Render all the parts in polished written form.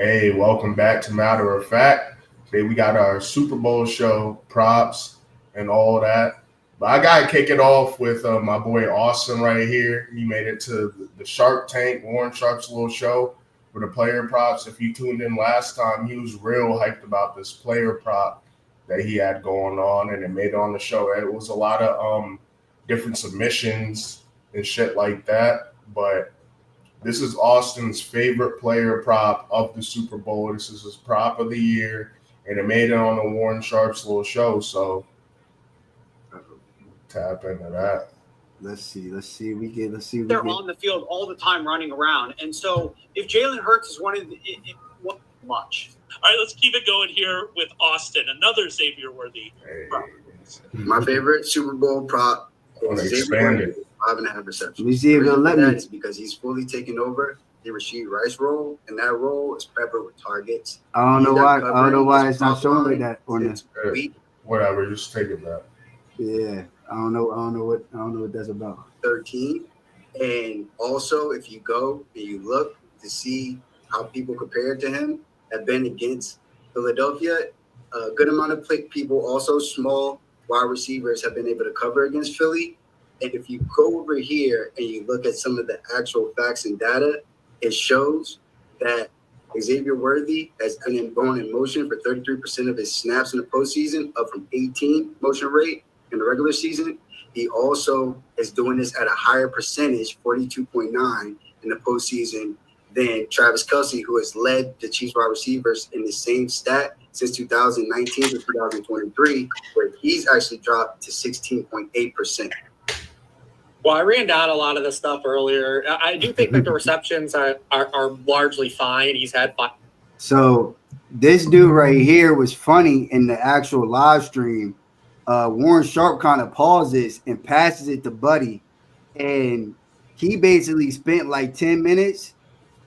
Hey, welcome back to Matter of Fact. Today we got our Super Bowl show, props, and all that. But I got to kick it off with my boy Austin right here. He made it to the Shark Tank, Warren Sharp's little show for the player props. If you tuned in last time, he was real hyped about this player prop that he had going on, and it made it on the show. It was a lot of different submissions and shit like that. But this is Austin's favorite player prop of the Super Bowl. This is his prop of the year, and it made it on the Warren Sharp's little show. So tap into that. Let's see. Let's see. They're on the field all the time running around. And so if Jalen Hurts is one of the much. All right, let's keep it going here with Austin, another Xavier Worthy. Hey, My favorite Super Bowl prop want to is expand Xavier it. 5.5 receptions. Let me see if The it'll reason let for that me. is because he's fully taken over the Rasheed Rice role, and that role is peppered with targets. I don't know why. I don't know why His it's not prop showing like line that on is this. week Whatever, just take it back. Yeah, I don't know what that's about. 13. And also, if you go and you look to see how people compared to him have been against Philadelphia, a good amount of people, also small wide receivers, have been able to cover against Philly. And if you go over here and you look at some of the actual facts and data, it shows that Xavier Worthy has been going in motion for 33% of his snaps in the postseason, up from 18 motion rate in the regular season. He also is doing this at a higher percentage, 42.9 in the postseason, than Travis Kelce, who has led the Chiefs wide receivers in the same stat since 2019 to 2023, where he's actually dropped to 16.8%. Well, I ran down a lot of the stuff earlier. I do think that the receptions are largely fine. He's had fun. So this dude right here was funny in the actual live stream. Warren Sharp kind of pauses and passes it to Buddy, and he basically spent like 10 minutes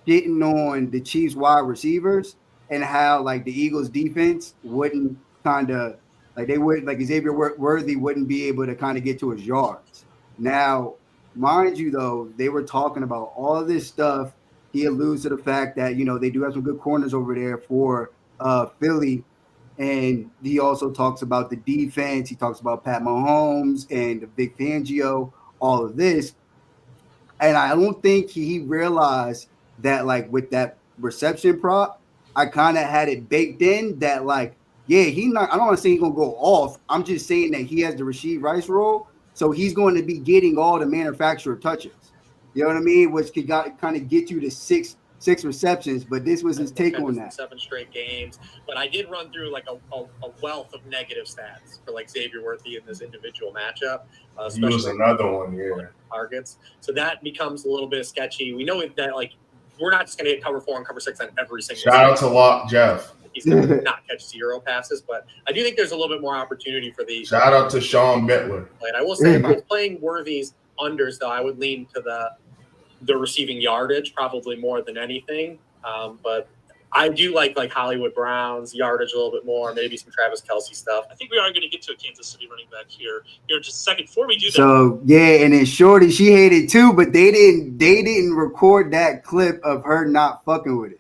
getting on the Chiefs wide receivers and how like the Eagles defense wouldn't kind of like they would like Xavier Worthy wouldn't be able to kind of get to his yards. Now, mind you, though, they were talking about all of this stuff. He alludes to the fact that they do have some good corners over there for Philly. And he also talks about the defense. He talks about Pat Mahomes and the Vic Fangio, all of this. And I don't think he realized that, like, with that reception prop, I kind of had it baked in that, like, yeah, I don't want to say he's going to go off. I'm just saying that he has the Rasheed Rice role. So he's going to be getting all the manufacturer touches. You know what I mean? Which could kind of get you to six receptions, but this was his take on that. 7 straight games. But I did run through like a wealth of negative stats for like Xavier Worthy in this individual matchup. He was another one, yeah. Targets. So that becomes a little bit sketchy. We know that like we're not just going to hit cover 4 and cover 6 on every single. Shout out to Lock Jeff. He's going to not catch 0 passes, but I do think there's a little bit more opportunity for the. Shout out to Sean Bittler. And I will say, if I was playing Worthy's unders, though, I would lean to the receiving yardage probably more than anything. But I do like Hollywood Brown's yardage a little bit more, maybe some Travis Kelce stuff. I think we are going to get to a Kansas City running back here in just a second. Before we do that, so yeah, and then Shorty, she hated too, but they didn't record that clip of her not fucking with it.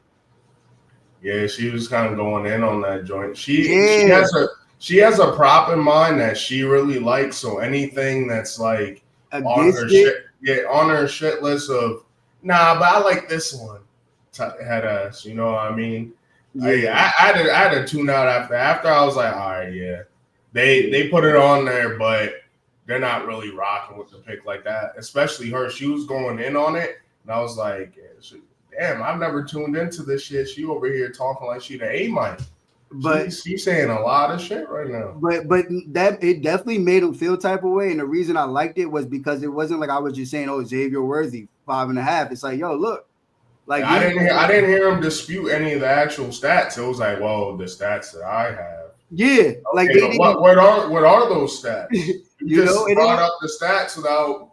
Yeah, she was kind of going in on that joint. She has a prop in mind that she really likes. So anything that's like on her shit list of but I like this one. Head ass, you know what I mean? Yeah, I had to tune out after. After I was like, all right, yeah, they put it on there, but they're not really rocking with the pick like that. Especially her, she was going in on it, and I was like, damn, I've never tuned into this shit. She over here talking like she the A-Mike. But she's saying a lot of shit right now. But that it definitely made him feel type of way. And the reason I liked it was because it wasn't like I was just saying, oh, Xavier Worthy, 5.5. It's like, yo, look. Like I didn't hear him dispute any of the actual stats. It was like, well, the stats that I have. Yeah. Like what are those stats? You just it brought up the stats without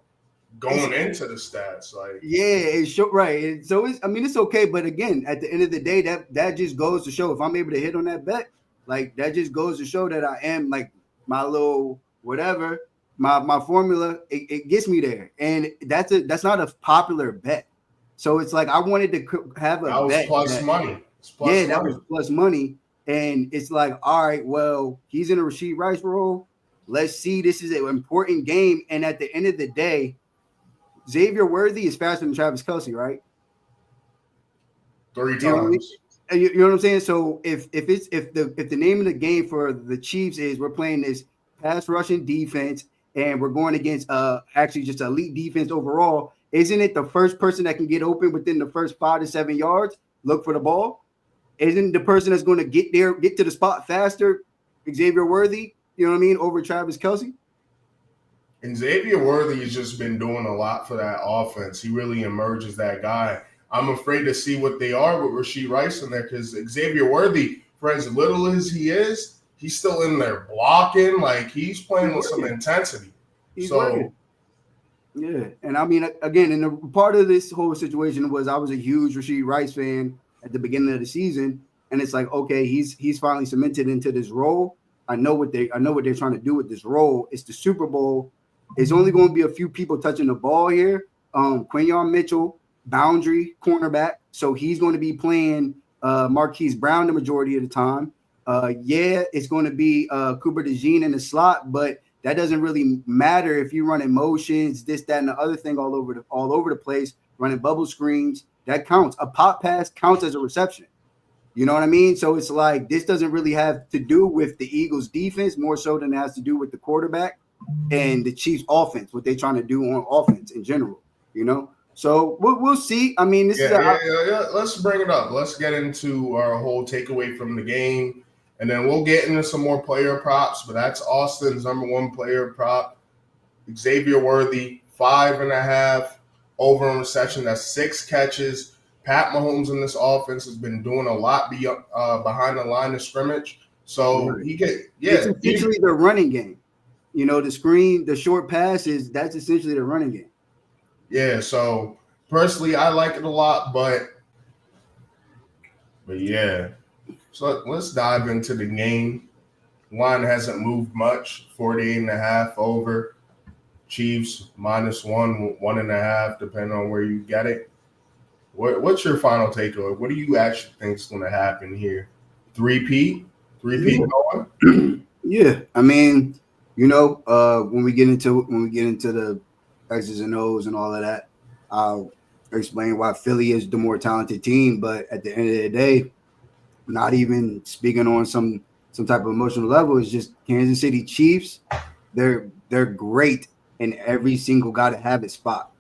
going into the stats, like it's right. So it's okay, but again, at the end of the day, that just goes to show if I'm able to hit on that bet, like that just goes to show that I am like my little whatever, my formula, it gets me there, and that's not a popular bet. So it's like I wanted to have a that was bet plus money. Yeah, that was plus money. And it's like, all right, well, he's in a Rashee Rice role. Let's see. This is an important game. And at the end of the day, Xavier Worthy is faster than Travis Kelce, right? 3 times. You know what I mean? You know what I'm saying? So if the name of the game for the Chiefs is we're playing this pass rushing defense and we're going against actually just elite defense overall, isn't it the first person that can get open within the first 5 to 7 yards look for the ball? Isn't the person that's going to get to the spot faster Xavier Worthy? You know what I mean? Over Travis Kelce? And Xavier Worthy has just been doing a lot for that offense. He really emerges that guy. I'm afraid to see what they are with Rashee Rice in there because Xavier Worthy, for as little as he is, he's still in there blocking. Like, he's playing with some intensity. Working. Yeah. And I mean, again, and the part of this whole situation was I was a huge Rashee Rice fan at the beginning of the season. And it's like, okay, he's finally cemented into this role. I know what they're trying to do with this role. It's the Super Bowl. It's only going to be a few people touching the ball here. Quinyon Mitchell, boundary cornerback, so he's going to be playing Marquise Brown the majority of the time. It's going to be Cooper DeJean in the slot, but that doesn't really matter if you're running motions, this, that, and the other thing all over the place, running bubble screens. That counts. A pop pass counts as a reception. You know what I mean? So it's like this doesn't really have to do with the Eagles' defense more so than it has to do with the quarterback and the Chiefs' offense, what they're trying to do on offense in general. You know. So we'll see. I mean, Let's bring it up. Let's get into our whole takeaway from the game, and then we'll get into some more player props. But that's Austin's number one player prop, Xavier Worthy, 5.5 over in reception. That's 6 catches. Pat Mahomes in this offense has been doing a lot behind the line of scrimmage. So it's essentially the running game. You know, the short passes. That's essentially the running game. Yeah, so personally, I like it a lot, but yeah. So let's dive into the game. Line hasn't moved much, 48.5 over. Chiefs -1, 1.5, depending on where you get it. What's your final takeaway? What do you actually think is going to happen here? Three-peat going? Yeah, I mean, you know, when we get into the X's and O's and all of that, I'll explain why Philly is the more talented team. But at the end of the day, not even speaking on some type of emotional level, it's just Kansas City Chiefs. They're great in every single gotta have it spot.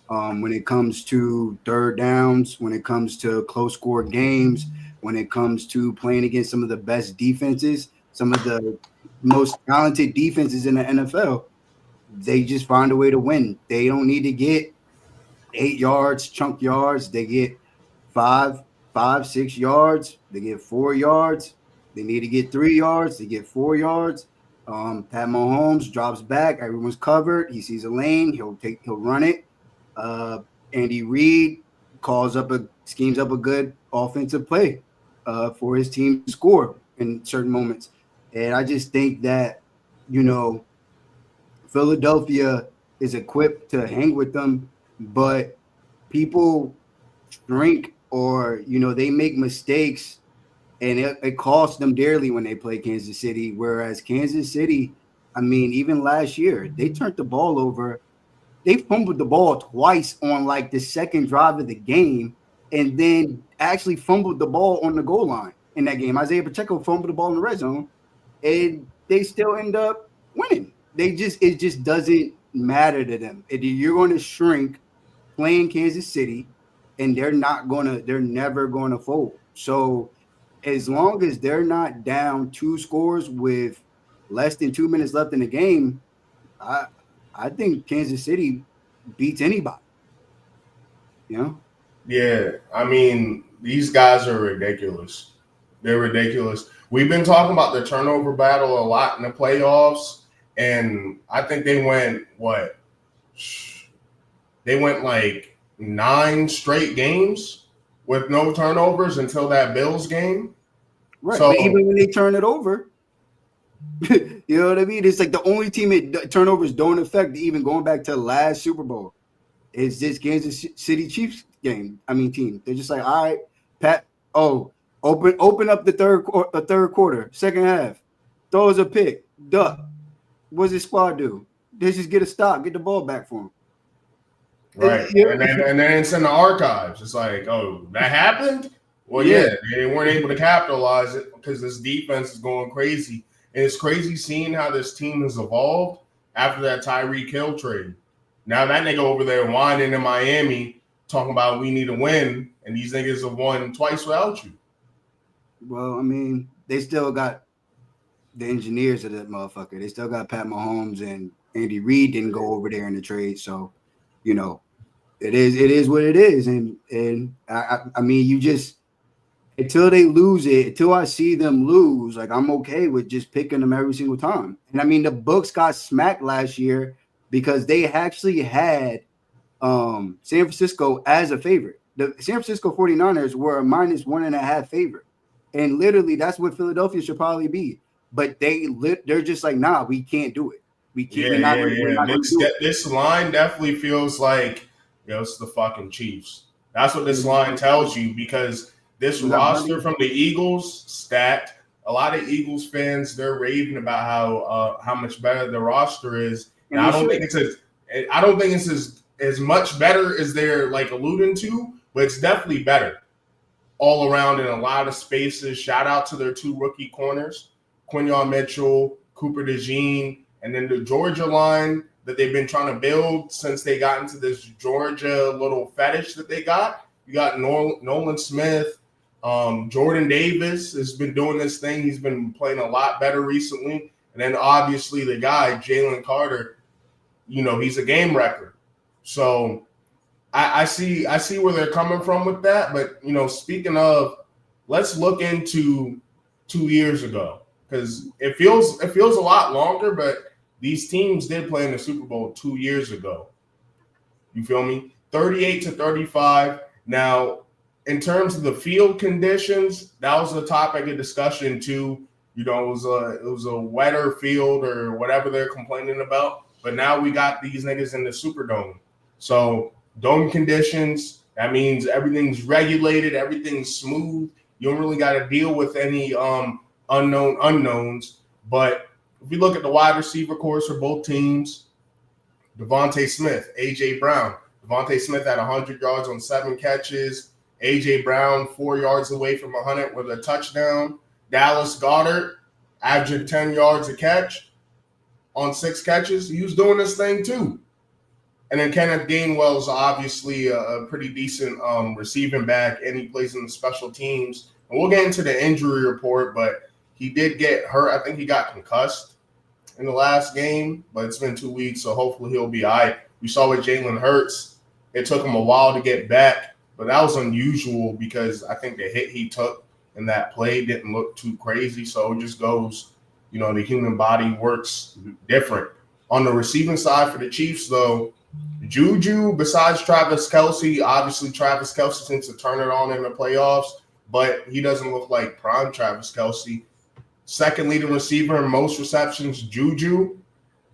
When it comes to third downs, when it comes to close score games, when it comes to playing against some of the best defenses, some of the most talented defenses in the NFL. They just find a way to win. They don't need to get 8 yards, chunk yards. They get 5, 6 yards. They get 4 yards. They need to get 3 yards. They get 4 yards. Pat Mahomes drops back. Everyone's covered. He sees a lane. He'll run it. Andy Reid schemes up a good offensive play for his team to score in certain moments. And I just think that, you know, Philadelphia is equipped to hang with them, but people shrink or, you know, they make mistakes and it costs them dearly when they play Kansas City. Whereas Kansas City, I mean, even last year, they turned the ball over. They fumbled the ball twice on like the second drive of the game and then actually fumbled the ball on the goal line in that game. Isaiah Pacheco fumbled the ball in the red zone and they still end up winning. It just doesn't matter to them. You're going to shrink playing Kansas City, and they're never going to fold. So as long as they're not down 2 scores with less than 2 minutes left in the game, I think Kansas City beats anybody. You know? Yeah, I mean, these guys are ridiculous. They're ridiculous. We've been talking about the turnover battle a lot in the playoffs. And I think they went like 9 straight games with no turnovers until that Bills game. Right. So, but even when they turn it over, you know what I mean? It's like the only team that turnovers don't affect, even going back to the last Super Bowl, is this Kansas City Chiefs team. They're just like, all right, Pat. Oh, Open up the third quarter, second half. Throws a pick, duck. What does his squad do? They just get a stop, get the ball back for him. Right. And then it's in the archives. It's like, oh, that happened? Well, yeah, they weren't able to capitalize it because this defense is going crazy. And it's crazy seeing how this team has evolved after that Tyreek Hill trade. Now that nigga over there whining in Miami, talking about we need to win, and these niggas have won twice without you. Well, I mean, they still got the engineers of that motherfucker. They still got Pat Mahomes, and Andy Reid didn't go over there in the trade. So, you know, it is what it is. And I mean, you just until they lose it, until I see them lose, like I'm okay with just picking them every single time. And I mean, the books got smacked last year because they actually had San Francisco as a favorite. The San Francisco 49ers were a -1.5 favorite. And literally that's what Philadelphia should probably be. But they're just like, nah, we can't do it. We can't. This line definitely feels like, it's the fucking Chiefs. That's what this line tells you, because this roster from the Eagles stacked. A lot of Eagles fans, they're raving about how much better the roster is. And I don't think it's as much better as they're like alluding to, but it's definitely better all around in a lot of spaces. Shout out to their 2 rookie corners, Quinyon Mitchell, Cooper DeJean, and then the Georgia line that they've been trying to build since they got into this Georgia little fetish that they got. You got Nolan Smith. Jordan Davis has been doing this thing. He's been playing a lot better recently. And then obviously the guy, Jalen Carter, he's a game wrecker. So I see where they're coming from with that. But, speaking of, let's look into 2 years ago, because it feels a lot longer, but these teams did play in the Super Bowl 2 years ago. You feel me? 38-35. Now, in terms of the field conditions, that was a topic of discussion too. It was a wetter field or whatever they're complaining about. But now we got these niggas in the Superdome. So dome conditions, that means everything's regulated, everything's smooth. You don't really got to deal with any unknown unknowns. But if you look at the wide receiver course for both teams, Devontae Smith, A.J. Brown. Devontae Smith had 100 yards on 7 catches. A.J. Brown, 4 yards away from 100 with a touchdown. Dallas Goedert, averaging 10 yards a catch on 6 catches. He was doing this thing too. And then Kenneth Gainwell is obviously a pretty decent receiving back, and he plays in the special teams. And we'll get into the injury report, but he did get hurt. I think he got concussed in the last game, but it's been 2 weeks, so hopefully he'll be all right. We saw with Jalen Hurts, it took him a while to get back, but that was unusual because I think the hit he took in that play didn't look too crazy. So it just goes, the human body works different. On the receiving side for the Chiefs, though, Juju, besides Travis Kelce, obviously Travis Kelce tends to turn it on in the playoffs, but he doesn't look like prime Travis Kelce. Second leading receiver in most receptions, Juju.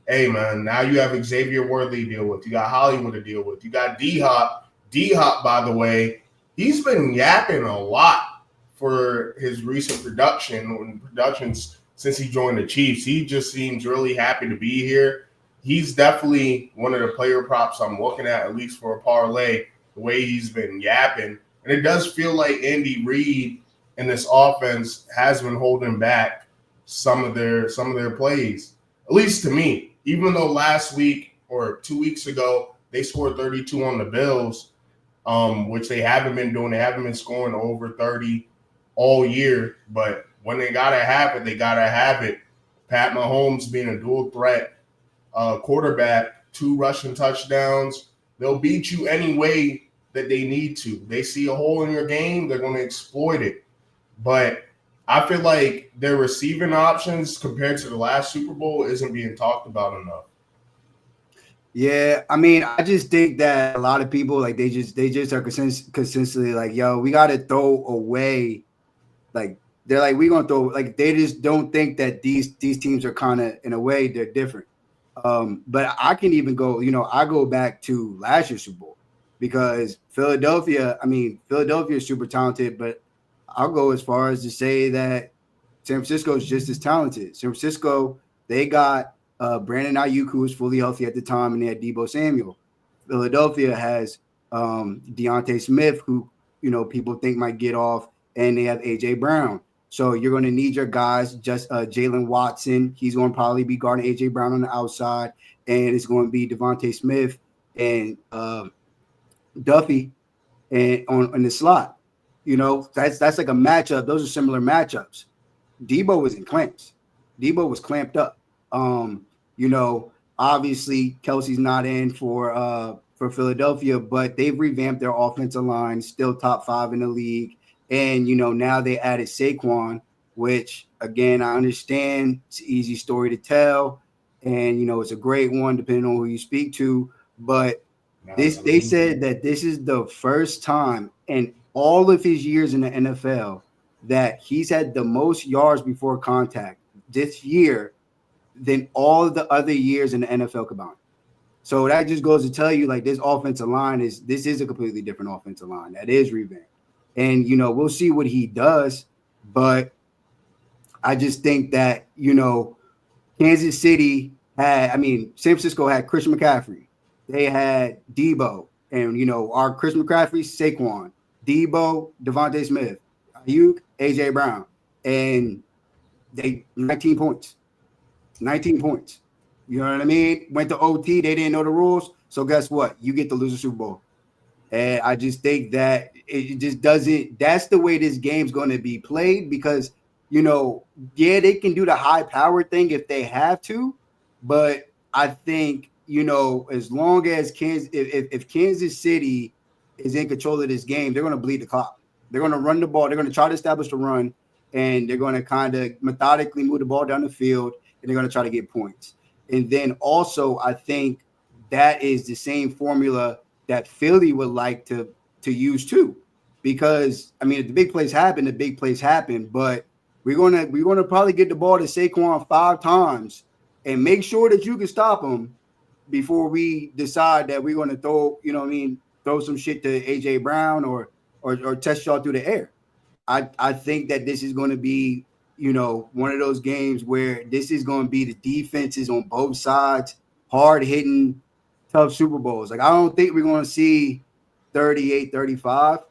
Hey, man, now you have Xavier Worthy to deal with. You got Hollywood to deal with. You got D-Hop. D-Hop, by the way, he's been yapping a lot for his recent productions since he joined the Chiefs. He just seems really happy to be here. He's definitely one of the player props I'm looking at least for a parlay, the way he's been yapping. And it does feel like Andy Reid and this offense has been holding back some of their plays, at least to me. Even though last week or 2 weeks ago they scored 32 on the Bills, which they haven't been doing. They haven't been scoring over 30 all year. But when they gotta have it, they gotta have it. Pat Mahomes being a dual threat quarterback, 2 rushing touchdowns. They'll beat you any way that they need to. They see a hole in your game, they're going to exploit it. But I feel like their receiving options compared to the last Super Bowl isn't being talked about enough. Yeah, I mean, I just think that a lot of people, like, they just are consistently like, yo, we got to throw away. Like, they're like, we're going to throw, like, they just don't think that these teams are kind of, in a way, they're different. But I can even go, I go back to last year's Super Bowl because Philadelphia is super talented, but I'll go as far as to say that San Francisco is just as talented. San Francisco, they got Brandon Ayuk, who was fully healthy at the time, and they had Deebo Samuel. Philadelphia has Deontay Smith, who people think might get off, and they have AJ Brown. So you're going to need your guys. Just Jalen Watson, he's going to probably be guarding AJ Brown on the outside, and it's going to be Devontae Smith and Duffy and on the slot. That's like a matchup. Those are similar matchups. Deebo was in clamps. Deebo was clamped up. Obviously Kelsey's not in for Philadelphia, but they've revamped their offensive line, still top 5 in the league. And, now they added Saquon, which, again, I understand it's an easy story to tell. And, it's a great one depending on who you speak to. But they said that this is the first time in all of his years in the NFL that he's had the most yards before contact this year than all of the other years in the NFL combined. So that just goes to tell you, like, this offensive line is a completely different offensive line that is revamped. And, we'll see what he does. But I just think that, Kansas City San Francisco had Christian McCaffrey. They had Deebo. And, our Christian McCaffrey, Saquon. Deebo, Devontae Smith. Ayuk, AJ Brown. And they 19 points. 19 points. You know what I mean? Went to OT. They didn't know the rules. So guess what? You get to lose the Super Bowl. And I just think that it just doesn't – that's the way this game's going to be played because, they can do the high-power thing if they have to. But I think, as long as if Kansas City is in control of this game, they're going to bleed the clock. They're going to run the ball. They're going to try to establish the run, and they're going to kind of methodically move the ball down the field, and they're going to try to get points. And then also I think that is the same formula that Philly would like to use too, because if the big plays happen, the big plays happen. But we're gonna probably get the ball to Saquon 5 times and make sure that you can stop him before we decide that we're gonna throw some shit to AJ Brown or test y'all through the air. I think that this is going to be one of those games where this is going to be the defenses on both sides, hard hitting, tough Super Bowls. Like, I don't think we're going to see 38-35.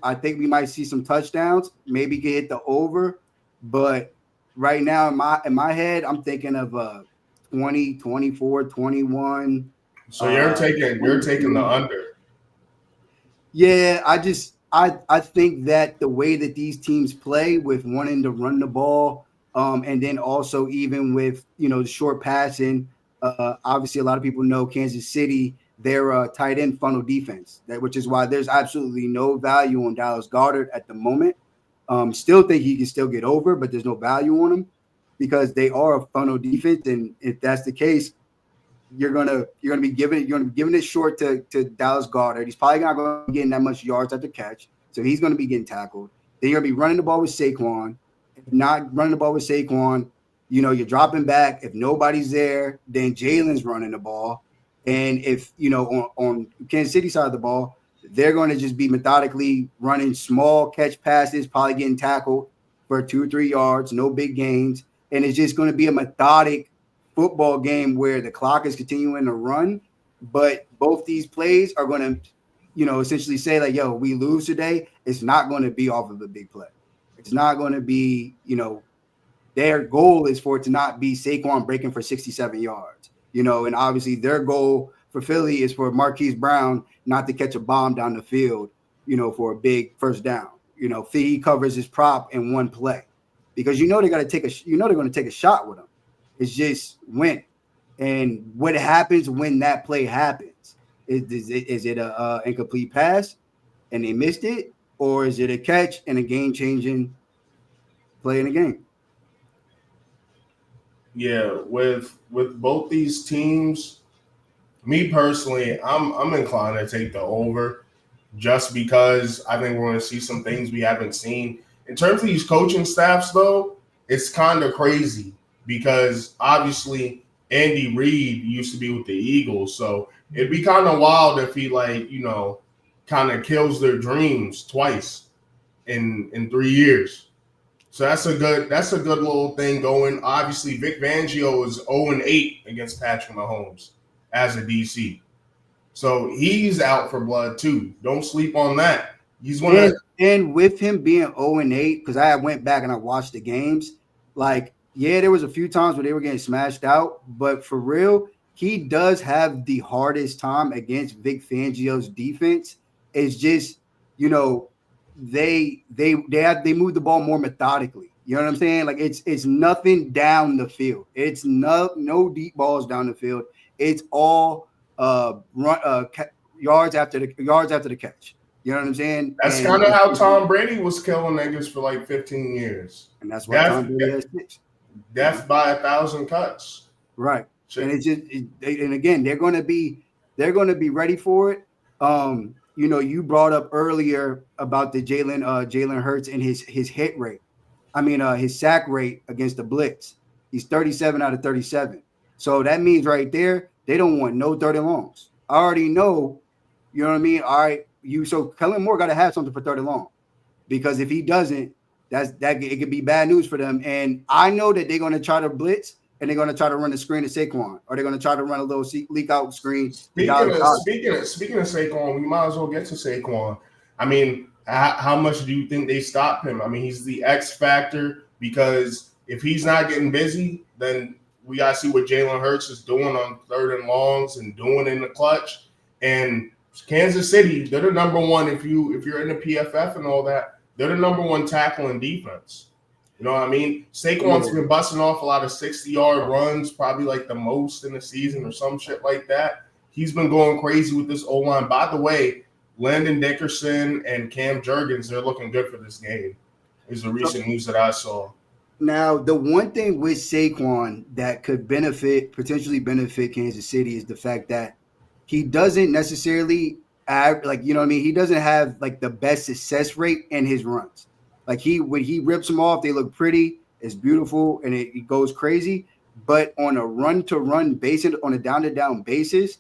I think we might see some touchdowns, maybe get hit the over. But right now in my head, I'm thinking of 20, 24, 21. So you're taking the under. Yeah, I think that the way that these teams play with wanting to run the ball, and then also even with the short passing. Obviously, a lot of people know Kansas City, they're a tight end funnel defense, which is why there's absolutely no value on Dallas Goedert at the moment. Still think he can still get over, but there's no value on him because they are a funnel defense. And if that's the case, you're gonna be giving it short to Dallas Goedert. He's probably not going to be getting that much yards at the catch, so he's going to be getting tackled. Then you're going to be running the ball with Saquon. If not running the ball with Saquon, you're dropping back. If nobody's there, then Jalen's running the ball. And if, on Kansas City side of the ball, they're going to just be methodically running small catch passes, probably getting tackled for 2 or 3 yards, no big gains. And it's just going to be a methodic football game where the clock is continuing to run. But both these plays are going to, essentially say like, yo, we lose today. It's not going to be off of a big play. It's not going to be, their goal is for it to not be Saquon breaking for 67 yards, and obviously their goal for Philly is for Marquise Brown not to catch a bomb down the field, for a big first down. He covers his prop in one play because they're going to take a shot with him. It's just when and what happens when that play happens. Is it a incomplete pass and they missed it, or is it a catch and a game-changing play in the game? Yeah, with both these teams, me personally, I'm inclined to take the over just because I think we're going to see some things we haven't seen. In terms of these coaching staffs, though, it's kind of crazy because obviously Andy Reid used to be with the Eagles, so it'd be kind of wild if he kind of kills their dreams twice. in 3 years. So that's a good little thing going. Obviously, Vic Fangio is 0-8 against Patrick Mahomes as a DC. So he's out for blood too. Don't sleep on that. He's one of and with him being 0-8, because I went back and I watched the games, like, yeah, there was a few times where they were getting smashed out, but for real, he does have the hardest time against Vic Fangio's defense. It's just, you know, they move the ball more methodically. You know what I'm saying? Like it's nothing down the field. It's no deep balls down the field. It's all yards after the catch. You know what I'm saying? That's kind of how Tom Brady was killing niggas for like 15 years. And that's why Tom Brady has 6. Death by 1,000 cuts. Right. Shit. And it's just and again, they're gonna be ready for it. You know, you brought up earlier about the Jalen Hurts and his hit rate. I mean, his sack rate against the blitz. He's 37 out of 37. So that means right there, they don't want no third and longs. I already know, you know what I mean? All right, so Kellen Moore got to have something for third and long, because if he doesn't, it could be bad news for them. And I know that they're going to try to blitz and they're going to try to run the screen to Saquon, or they're going to try to run a little leak out screen. Speaking of Saquon, we might as well get to Saquon. I mean, how much do you think they stop him? I mean, he's the X factor, because if he's not getting busy, then we got to see what Jalen Hurts is doing on third and longs and doing in the clutch. And Kansas City, they're the number one. If you're in the PFF and all that, they're the number one tackling defense. You know what I mean? Saquon's been busting off a lot of 60-yard runs, probably like the most in the season or some shit like that. He's been going crazy with this O-line. By the way, Landon Dickerson and Cam Jurgens, they're looking good for this game, is the recent news that I saw. Now, the one thing with Saquon that could potentially benefit Kansas City is the fact that he doesn't necessarily he doesn't have like the best success rate in his runs. Like when he rips them off, they look pretty, it's beautiful, and it goes crazy. But on a run-to-run basis, on a down-to-down basis,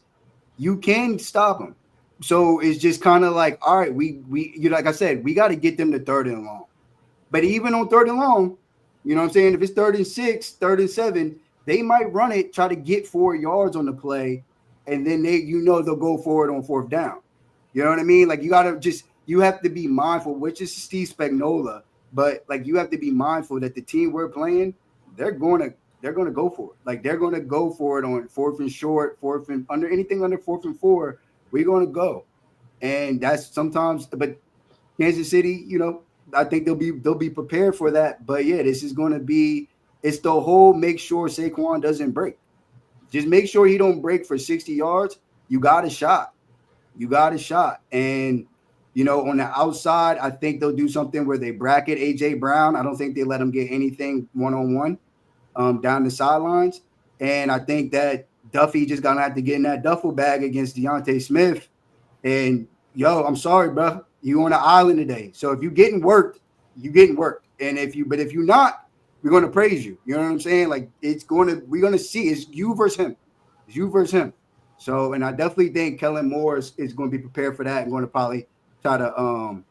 you can stop him. So it's just kind of like, all right, like I said, we got to get them to third and long. But even on third and long, you know what I'm saying? If it's 3rd and 6, 3rd and 7, they might run it, try to get 4 yards on the play, and then they'll go for it on 4th down. You know what I mean? Like you have to be mindful, which is Steve Spagnuolo, but like you have to be mindful that the team we're playing, they're going to go for it. Like they're going to go for it on 4th and short, 4th and under, anything under 4th and 4, we're going to go. And that's sometimes, but Kansas City, you know, I think they'll be prepared for that. But yeah, this is going to be, it's the whole make sure Saquon doesn't break. Just make sure he don't break for 60 yards. You got a shot. And, you know, on the outside, I think they'll do something where they bracket A.J. Brown. I don't think they let him get anything one-on-one down the sidelines. And I think that Duffy just going to have to get in that duffel bag against Deontay Smith. And, yo, I'm sorry, bro. You on an island today. So if you're getting worked, you're getting worked. And if you're not, we're going to praise you. You know what I'm saying? Like we're going to see it's you versus him. So, and I definitely think Kellen Moore is going to be prepared for that and going to probably try to,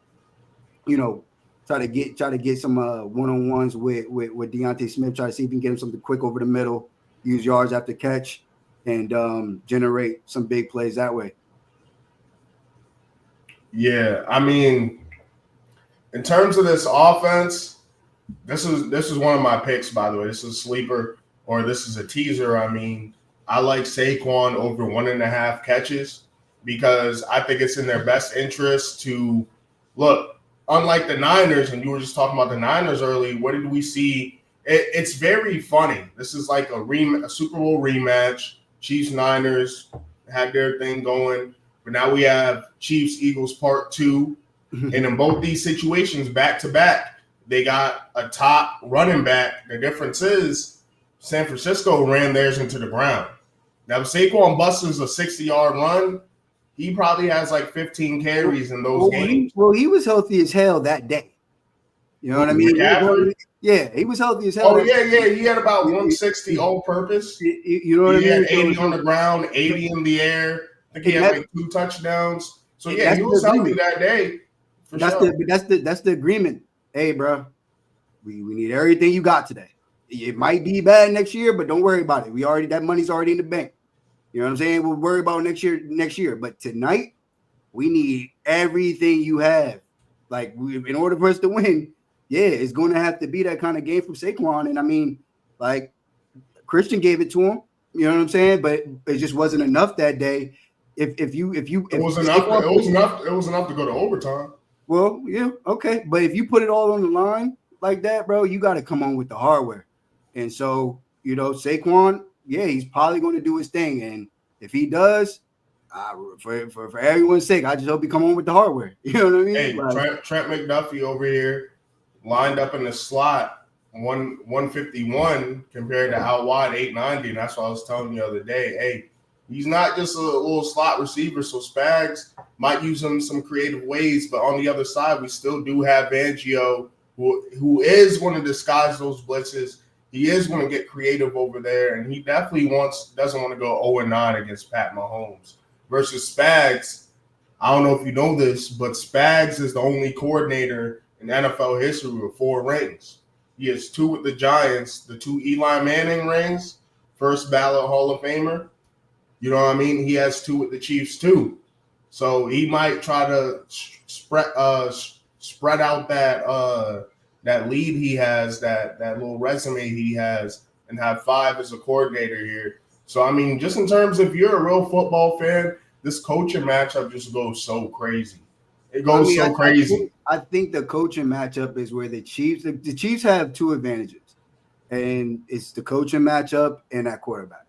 try to get some one-on-ones with Deontay Smith, try to see if he can get him something quick over the middle, use yards after catch, and generate some big plays that way. Yeah, I mean, in terms of this offense, this is one of my picks, by the way. This is a sleeper, or this is a teaser. I mean, I like Saquon over 1.5 catches because I think it's in their best interest to look. Unlike the Niners, and you were just talking about the Niners early, what did we see? It's very funny. This is like a Super Bowl rematch. Chiefs-Niners had their thing going, but now we have Chiefs-Eagles Part 2. And in both these situations, back-to-back, they got a top running back. The difference is San Francisco ran theirs into the ground. Now, if Saquon busts a 60-yard run, he probably has like 15 carries in those games. He was healthy as hell that day. You know what I mean? Yeah, he was healthy as hell. Oh, yeah. He had about 160 all-purpose. You know what I mean? He had 80 on the ground, 80 in the air. I think he had like 2 touchdowns. So, yeah, he was healthy that day. That's the agreement. Hey, bro, we need everything you got today. It might be bad next year, but don't worry about it. That money's already in the bank. You know what I'm saying? We'll worry about next year. But tonight, we need everything you have. Like, in order for us to win, it's going to have to be that kind of game from Saquon. And I mean, like, Christian gave it to him. You know what I'm saying? But it just wasn't enough that day. It was enough to go to overtime. Well, yeah, okay. But if you put it all on the line like that, bro, you got to come on with the hardware. And so, Saquon, he's probably going to do his thing. And if he does, for everyone's sake, I just hope he come on with the hardware. You know what I mean? Hey, Trent McDuffie over here lined up in the slot 151 compared to out wide 890. And that's what I was telling you the other day. Hey, he's not just a little slot receiver, so Spags might use him some creative ways. But on the other side, we still do have Fangio, who is going to disguise those blitzes. He is going to get creative over there, and he definitely doesn't want to go 0-9 against Pat Mahomes. Versus Spags, I don't know if you know this, but Spags is the only coordinator in NFL history with 4 rings. He has 2 with the Giants, the 2 Eli Manning rings, first ballot Hall of Famer. You know what I mean? He has 2 with the Chiefs too. So he might try to spread out that lead he has, that little resume he has, and have 5 as a coordinator here. So, I mean, just in terms of if you're a real football fan, this coaching matchup just goes so crazy. It goes crazy. I think the coaching matchup is where the Chiefs have 2 advantages, and it's the coaching matchup and that quarterback.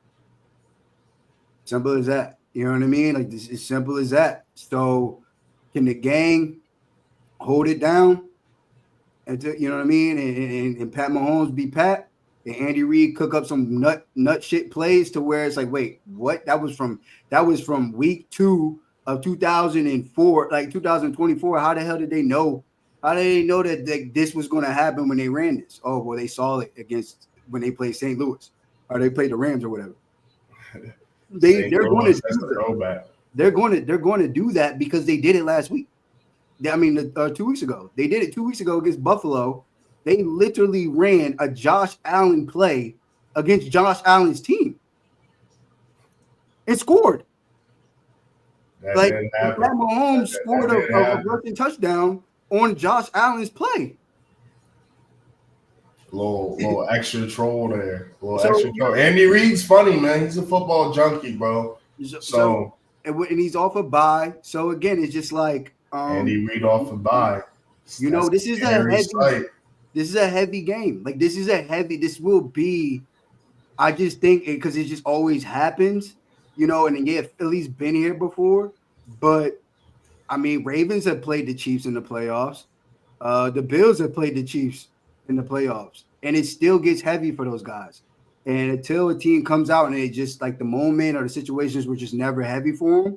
Simple as that. You know what I mean? Like, this is simple as that. So, can the gang hold it down? And you know what I mean? And Pat Mahomes be Pat, and Andy Reid cook up some nut shit plays to where it's like, wait, what? That was from week 2 of 2004, like 2024. How the hell did they know? How did they know that this was going to happen when they ran this? Oh, well, they saw it when they played St. Louis, or they played the Rams or whatever. They're going to do that. They're going to do that because they did it last week. 2 weeks ago. They did it 2 weeks ago against Buffalo. They literally ran a Josh Allen play against Josh Allen's team and scored. Pat Mahomes scored a rushing touchdown on Josh Allen's play. Little extra troll there. Extra troll. Andy Reid's funny, man. He's a football junkie, bro. And he's off a bye. So again, it's just like Andy Reid off a bye. This is a heavy game. Like this will be. I just think because it just always happens, and then at least been here before. But I mean, Ravens have played the Chiefs in the playoffs. The Bills have played the Chiefs in the playoffs, and it still gets heavy for those guys. And until a team comes out and it just like the moment or the situations were just never heavy for them,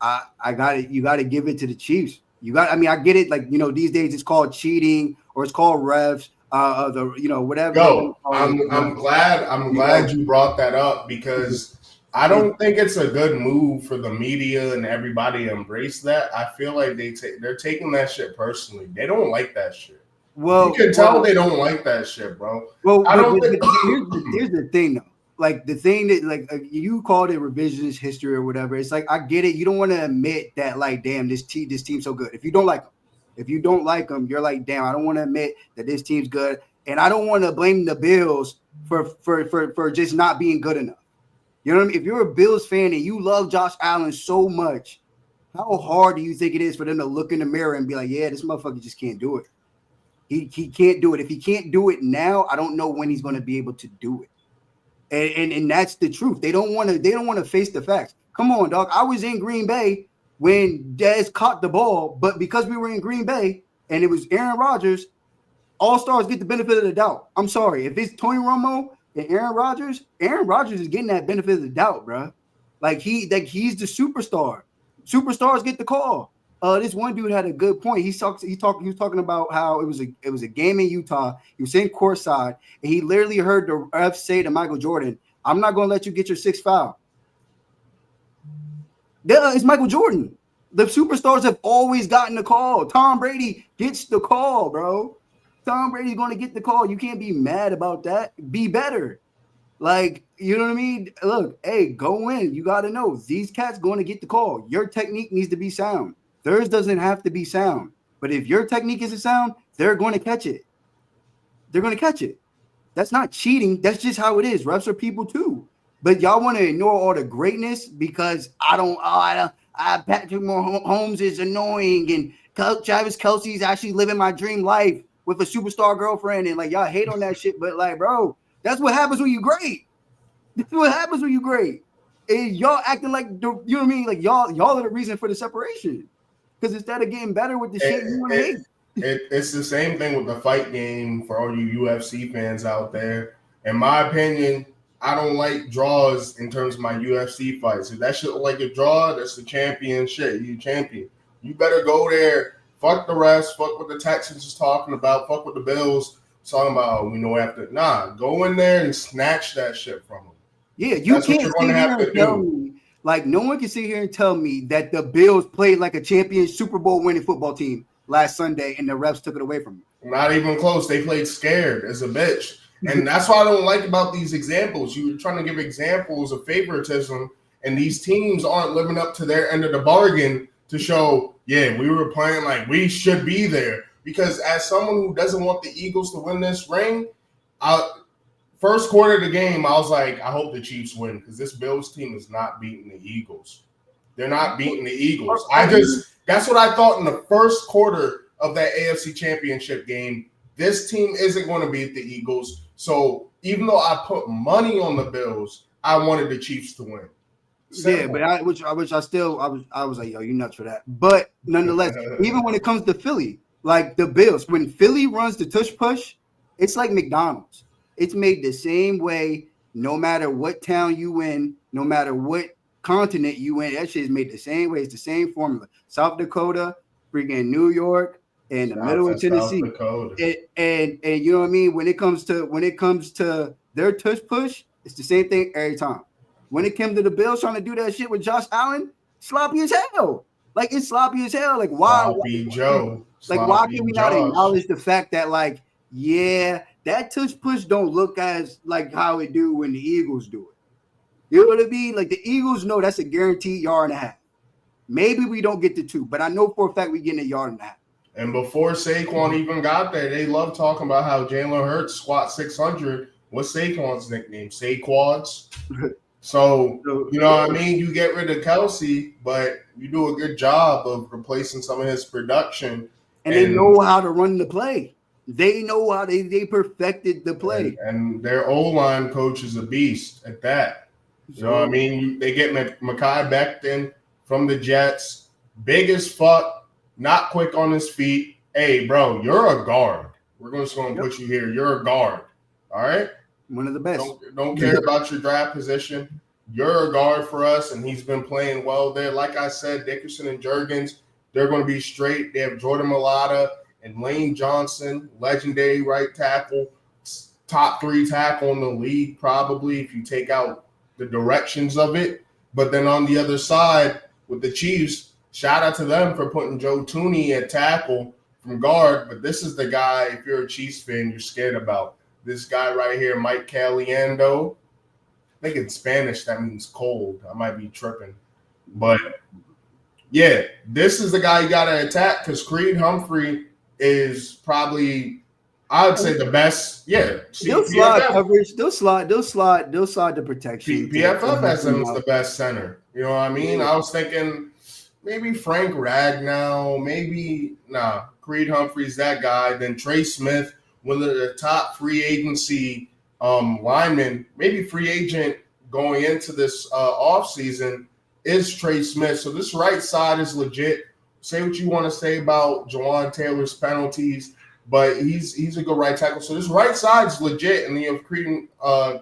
you got to give it to the Chiefs. I get it. Like, these days it's called cheating or it's called refs, whatever. Yo, I'm glad you brought that up because I don't think it's a good move for the media and everybody to embrace that. I feel like they're taking that shit personally. They don't like that shit. Well, you can tell they don't like that shit, bro. Well, here's the thing, though. Like the thing that you called it revisionist history or whatever. It's like I get it. You don't want to admit that like, damn, this team's so good. If you don't like them, you're like, damn, I don't want to admit that this team's good, and I don't want to blame the Bills for just not being good enough. You know what I mean? If you're a Bills fan and you love Josh Allen so much, how hard do you think it is for them to look in the mirror and be like, yeah, this motherfucker just can't do it. He can't do it. If he can't do it now, I don't know when he's going to be able to do it. And that's the truth. They don't want to face the facts. Come on, dog. I was in Green Bay when Dez caught the ball, but because we were in Green Bay and it was Aaron Rodgers, all stars get the benefit of the doubt. I'm sorry. If it's Tony Romo and Aaron Rodgers is getting that benefit of the doubt, bro. He's the superstar. Superstars get the call. This one dude had a good point. He was talking about how it was a game in Utah. He was sitting courtside, and he literally heard the ref say to Michael Jordan, "I'm not going to let you get your 6th foul." It's Michael Jordan. The superstars have always gotten the call. Tom Brady gets the call, bro. Tom Brady's going to get the call. You can't be mad about that. Be better. Like, you know what I mean? Look, hey, go in. You got to know these cats going to get the call. Your technique needs to be sound. Theirs doesn't have to be sound. But if your technique isn't sound, they're going to catch it. They're going to catch it. That's not cheating. That's just how it is. Refs are people too. But y'all want to ignore all the greatness because Patrick Mahomes is annoying and Travis Kelce's actually living my dream life with a superstar girlfriend, and like y'all hate on that shit. But like, bro, that's what happens when you great. That's what happens when you great. And y'all acting like you know what I mean? Like y'all are the reason for the separation. Because instead of getting better with the shit you want to hate. It's the same thing with the fight game for all you UFC fans out there. In my opinion, I don't like draws in terms of my UFC fights. If that shit look like a draw, that's the champion shit. You champion. You better go there. Fuck the rest. Fuck what the Texans is talking about. Fuck what the Bills talking about. We know after. Nah, go in there and snatch that shit from them. Yeah, you can't sit here and tell me. Like, no one can sit here and tell me that the Bills played like a champion Super Bowl winning football team last Sunday and the refs took it away from you. Not even close. They played scared as a bitch. And that's what I don't like about these examples. You're trying to give examples of favoritism, and these teams aren't living up to their end of the bargain to show, yeah, we were playing like we should be there. Because as someone who doesn't want the Eagles to win this ring, first quarter of the game, I was like, I hope the Chiefs win because this Bills team is not beating the Eagles. They're not beating the Eagles. That's what I thought in the first quarter of that AFC Championship game. This team isn't going to beat the Eagles. So even though I put money on the Bills, I wanted the Chiefs to win. Yeah, but I was like, yo, you nuts for that. But nonetheless, even when it comes to Philly, like the Bills, when Philly runs the tush push, it's like McDonald's. It's made the same way, no matter what town you in, no matter what continent you in. That shit is made the same way. It's the same formula. South Dakota, freaking New York, and the middle of Tennessee. And you know what I mean? When it comes to their tush push, it's the same thing every time. When it came to the Bills trying to do that shit with Josh Allen, sloppy as hell. Like, it's sloppy as hell. Like, why? Sloppy Joe. Like, why can we not acknowledge the fact that, like, yeah, that tush push don't look as like how it do when the Eagles do it. You know what I mean? Like, the Eagles know that's a guaranteed yard and a half. Maybe we don't get to 2, but I know for a fact we get a yard and a half. And before Saquon even got there, they love talking about how Jalen Hurts squat 600. What's Saquon's nickname? Saquads. So, you know what I mean? You get rid of Kelce, but you do a good job of replacing some of his production. And they know how to run the play. They know how they perfected the play. And their O-line coach is a beast at that. You know what I mean? They get Mekhi Becton from the Jets. Big as fuck. Not quick on his feet. Hey, bro, you're a guard. We're just going to put you here. You're a guard. All right? One of the best. Don't care about your draft position. You're a guard for us, and he's been playing well there. Like I said, Dickerson and Juergens, they're going to be straight. They have Jordan Mailata and Lane Johnson, legendary right tackle, top 3 tackle in the league probably if you take out the directions of it. But then on the other side with the Chiefs, shout out to them for putting Joe Thuney at tackle from guard. But this is the guy, if you're a Chiefs fan, you're scared about. This guy right here, Mike Caliendo. I think in Spanish that means cold. I might be tripping. But, yeah, this is the guy you got to attack because Creed Humphrey is probably, I would say, the best. Yeah. They'll slide coverage. They'll slide the protection. PFF has him as the best center. You know what I mean? I was thinking maybe Frank Ragnow, Creed Humphrey's that guy. Then Trey Smith, one of the top free agency linemen, maybe free agent going into this offseason is Trey Smith. So this right side is legit. Say what you want to say about Jawan Taylor's penalties, but he's a good right tackle. So this right side's legit, and then you have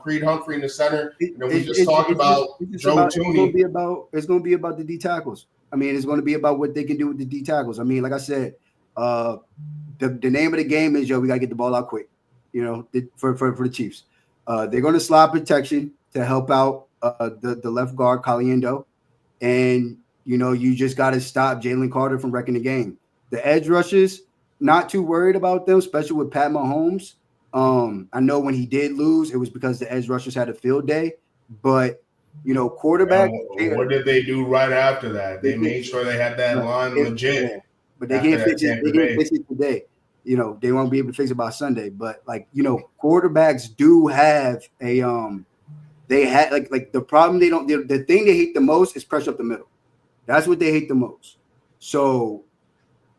Creed Humphrey in the center. And then we just talked about Joe Thuney. It's going to be about the D tackles. I mean, it's going to be about what they can do with the D tackles. I mean, like I said, the name of the game is, we got to get the ball out quick, for the Chiefs. They're going to slide protection to help out the left guard, Caliendo. And, you just got to stop Jalen Carter from wrecking the game. The edge rushes, not too worried about them, especially with Pat Mahomes. I know when he did lose, it was because the edge rushers had a field day, but quarterback. What did they do right after that? They made sure they had that line legit. Yeah, but they can't fix it. They can't fix it today. They won't be able to fix it by Sunday. But quarterbacks do have a They had like the problem the thing they hate the most is pressure up the middle. That's what they hate the most. So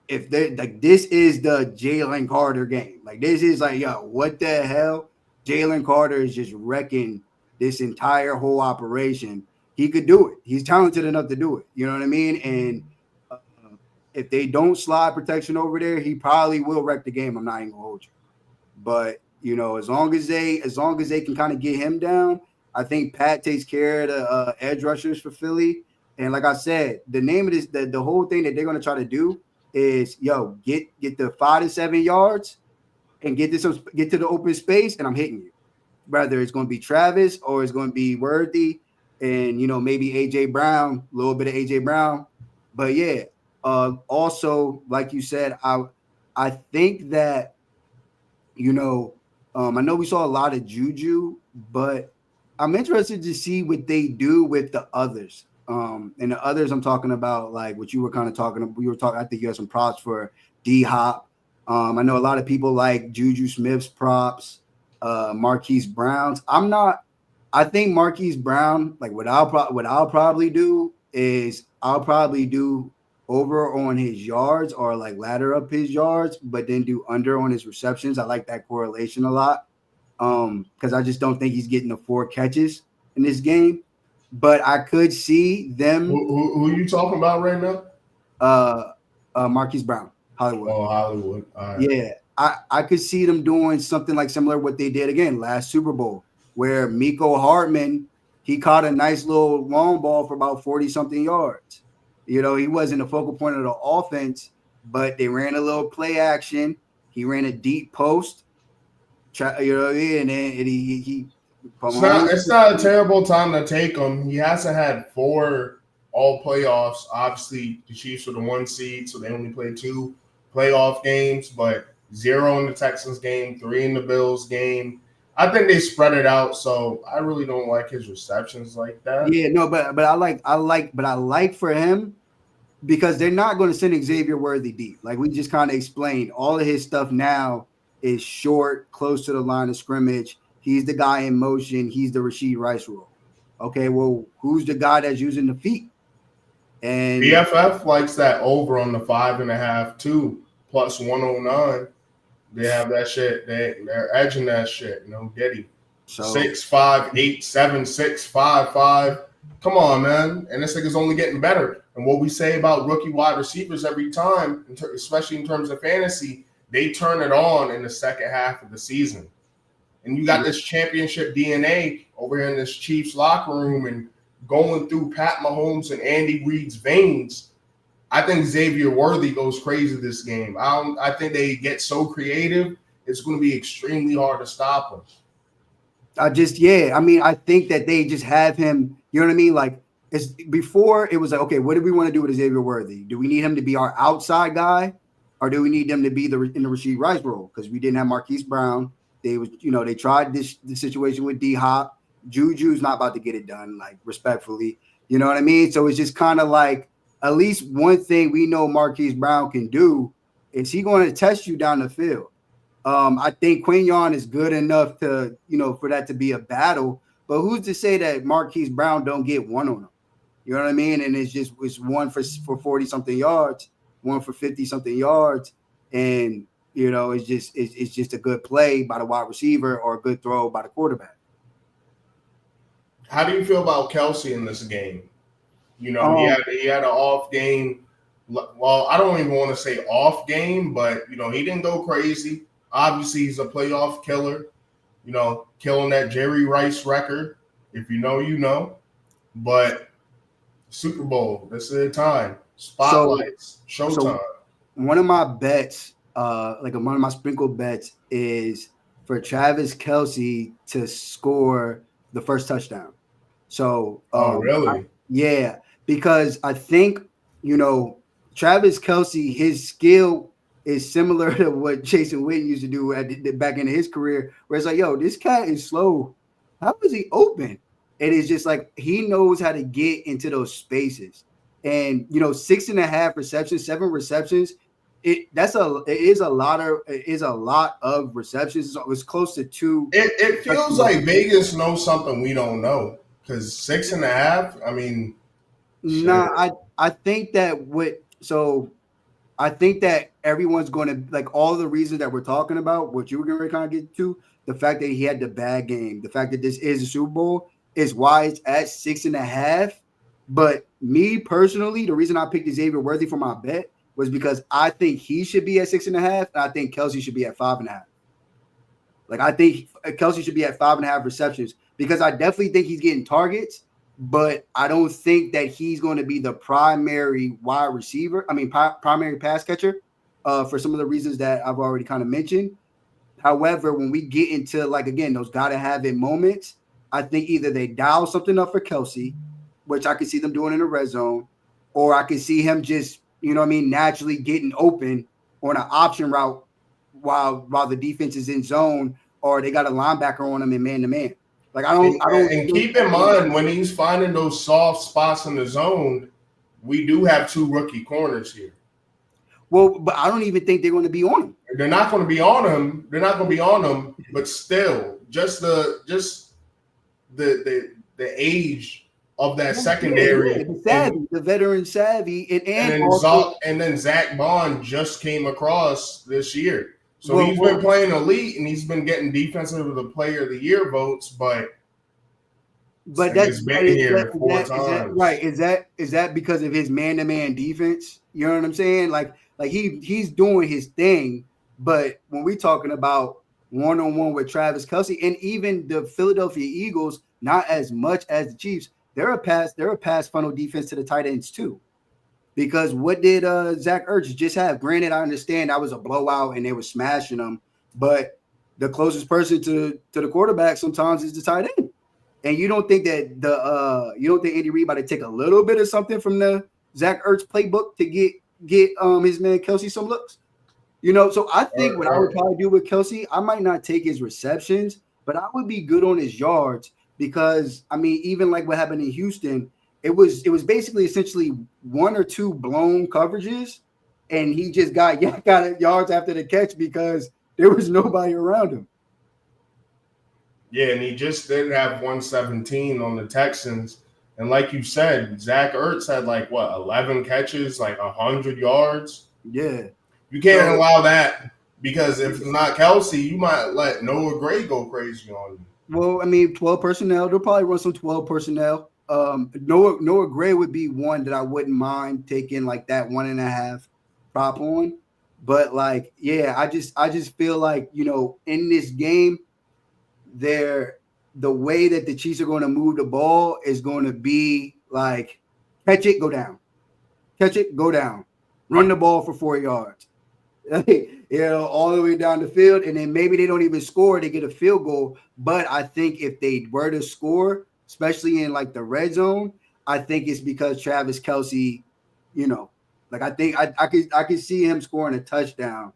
if they this is the Jalen Carter game. Like this is what the hell? Jalen Carter is just wrecking this entire whole operation. He could do it. He's talented enough to do it. You know what I mean? And if they don't slide protection over there, he probably will wreck the game. I'm not even gonna hold you. But as long as they can kind of get him down, I think Pat takes care of the edge rushers for Philly. And like I said, the name of this, the whole thing that they're gonna try to do is get the 5 to 7 yards and get to the open space, and I'm hitting you. Whether it's going to be Travis or it's going to be Worthy, and maybe AJ Brown, a little bit of AJ Brown. But yeah, also like you said, I think that I know we saw a lot of Juju, but I'm interested to see what they do with the others. And the others I'm talking about, like what you were kind of talking about. We were talking. I think you had some props for D-Hop. I know a lot of people like Juju Smith's props. Marquise Brown's. I think Marquise Brown, like what I'll probably do is I'll probably do over on his yards or like ladder up his yards, but then do under on his receptions. I like that correlation a lot. Because I just don't think he's getting the 4 catches in this game. But I could see them. Who are you talking about right now? Marquise Brown, Hollywood. Oh, Hollywood. All right. Yeah. I could see them doing something like similar to what they did again last Super Bowl, where Miko Hardman, he caught a nice little long ball for about 40-something yards. He wasn't the focal point of the offense, but they ran a little play action. He ran a deep post. And then he it's not a terrible time to take him. He hasn't had 4 all playoffs. Obviously, the Chiefs were the 1 seed, so they only played 2 playoff games, but 0 in the Texans game, 3 in the Bills game. I think they spread it out, so I really don't like his receptions like that. Yeah, no, but I like for him because they're not going to send Xavier Worthy deep. Like we just kind of explained, all of his stuff now is short, close to the line of scrimmage. He's the guy in motion. He's the Rashee Rice role. Okay, well, who's the guy that's using the feet? And BFF likes that over on the 5.5 too, plus 109. They have that shit. They're edging that shit. No Diddy. So 6'5", 8'7", 6'5", 5. Come on, man. And this nigga's only getting better. And what we say about rookie wide receivers every time, especially in terms of fantasy, they turn it on in the second half of the season. And you got this championship DNA over here in this Chiefs locker room and going through Pat Mahomes and Andy Reid's veins. I think Xavier Worthy goes crazy this game. I think they get so creative, it's going to be extremely hard to stop him. I think that they just have him, you know what I mean? Like it's before it was like, okay, what do we want to do with Xavier Worthy? Do we need him to be our outside guy? Or do we need them to be in the Rashee Rice role? Because we didn't have Marquise Brown. They tried this situation with D-Hop. Juju's not about to get it done, like respectfully. You know what I mean? So it's just kind of like at least one thing we know Marquise Brown can do is he going to test you down the field. I think Quignon is good enough to, for that to be a battle. But who's to say that Marquise Brown don't get one on him? You know what I mean? And it's one for 40-something yards, one for 50-something yards, and it's just a good play by the wide receiver or a good throw by the quarterback. How do you feel about Kelce in this game? He had an off game. Well, I don't even want to say off game, but he didn't go crazy. Obviously, he's a playoff killer. Killing that Jerry Rice record. If you know, you know. But Super Bowl, this is the time. Spotlights, showtime. So one of my bets, one of my sprinkle bets, is for Travis Kelce to score the first touchdown. So, really? Yeah, because I think, Travis Kelce, his skill is similar to what Jason Witten used to do back in his career, where it's like, yo, this cat is slow. How is he open? And it's just like he knows how to get into those spaces. And 6.5 receptions, 7 receptions. It is a lot of receptions. It's close to 2. It feels like Vegas knows something we don't know, because 6.5. I mean, I think that I think that everyone's going to, like, all the reasons that we're talking about, what you were going to kind of get to, the fact that he had the bad game, the fact that this is a Super Bowl is why it's at 6.5. But me personally, the reason I picked Xavier Worthy for my bet was because I think he should be at 6.5, and I think Kelce should be at 5.5. Like, I think Kelce should be at 5.5 receptions, because I definitely think he's getting targets, but I don't think that he's going to be the primary wide receiver. I mean, primary pass catcher for some of the reasons that I've already kind of mentioned. However, when we get into, like, again, those gotta have it moments, I think either they dial something up for Kelce, which I can see them doing in the red zone, or I can see him just, naturally getting open on an option route while the defense is in zone, or they got a linebacker on him in man-to-man. Like, I don't. And keep in mind, when he's finding those soft spots in the zone, we do have 2 rookie corners here. Well, but I don't even think they're going to be on him. They're not going to be on him. But still, just the age of that secondary, the veteran savvy, and then Zach Bond just came across this year, so he's been playing elite and he's been getting defensive of the player of the year votes, but that's been here 4 times. Right? Is that because of his man-to-man defense? You know what I'm saying? Like he's doing his thing, but when we're talking about one-on-one with Travis Kelce, and even the Philadelphia Eagles, not as much as the Chiefs, they're a pass funnel defense to the tight ends too. Because what did Zach Ertz just have? Granted, I understand that was a blowout and they were smashing them, but the closest person to the quarterback sometimes is the tight end. And you don't think that Andy Reid about to take a little bit of something from the Zach Ertz playbook to get his man Kelce some looks? So I think what I would probably do with Kelce, I might not take his receptions, but I would be good on his yards, because I mean, even like what happened in Houston, it was basically essentially 1 or 2 blown coverages, and he just got yards after the catch because there was nobody around him. Yeah, and he just did have 117 on the Texans. And like you said, Zach Ertz had 11 catches, 100 yards. Yeah. You can't allow that, because if it's not Kelce, you might let Noah Gray go crazy on you. Well, I mean, 12 personnel. They'll probably run some 12 personnel. Noah Gray would be one that I wouldn't mind taking that 1.5 prop on. But I just feel like, in this game, the way that the Chiefs are going to move the ball is going to be catch it, go down. Catch it, go down. Run the ball for 4 yards. All the way down the field, and then maybe they don't even score, they get a field goal. But I think if they were to score, especially in the red zone, I think it's because Travis Kelce, I think I could see him scoring a touchdown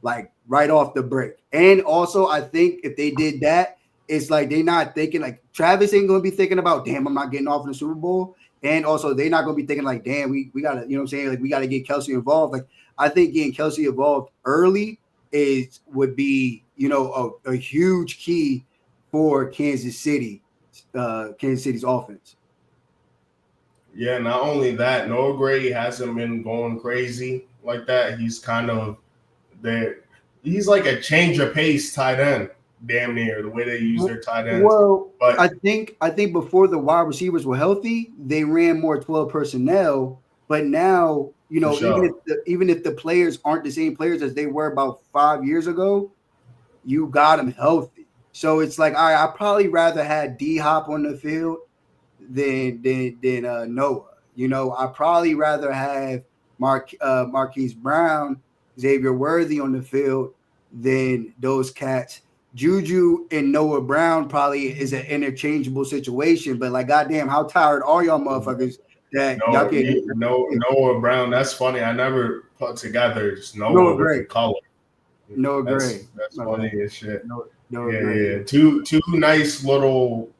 right off the break. And also, I think if they did that, it's they're not thinking Travis ain't going to be thinking about, damn, I'm not getting off in the Super Bowl. And also, they're not going to be thinking damn, we got to, you know what I'm saying? We got to get Kelce involved. I think getting Kelce involved early would be, a huge key for Kansas City's offense. Yeah, not only that, Noah Gray hasn't been going crazy like that. He's kind of there. He's like a change of pace tight end, damn near, the way they use their tight ends. Well, but I think before the wide receivers were healthy, they ran more 12 personnel. But now, sure, even if the players aren't the same players as they were about 5 years ago, you got them healthy. So it's all right, I probably rather had D-Hop on the field than Noah. I probably rather have Marquise Brown, Xavier Worthy on the field than those cats. Juju and Noah Brown probably is an interchangeable situation, but goddamn, how tired are y'all motherfuckers that y'all can Noah Brown. That's funny. I never put together just Noah with Gray. the color. Noah Gray. That's funny as shit. Noah Yeah, Gray. yeah. Two nice little,